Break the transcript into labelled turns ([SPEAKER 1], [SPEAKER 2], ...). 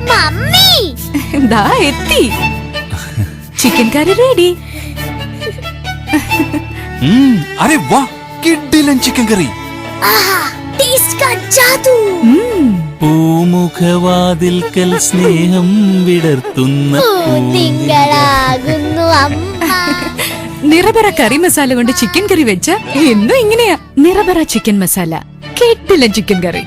[SPEAKER 1] Mummy
[SPEAKER 2] ദാ എത്തി. Chicken കറി ready.
[SPEAKER 3] अरे वाह किड्डिलन चिकन करी.
[SPEAKER 1] टेस्ट का जादू.
[SPEAKER 4] പൂമുഖവാതിൽക്കൽ സ്നേഹം വിടർത്തുന്ന
[SPEAKER 1] നിങ്ങളാകുന്നു അമ്മ.
[SPEAKER 2] നിറപറ കറി മസാല കൊണ്ട് ചിക്കൻ കറി വെച്ച എന്നും ഇങ്ങനെയാ. നിറപറ ചിക്കൻ മസാല, കിട്ടില്ല ചിക്കൻ കറി.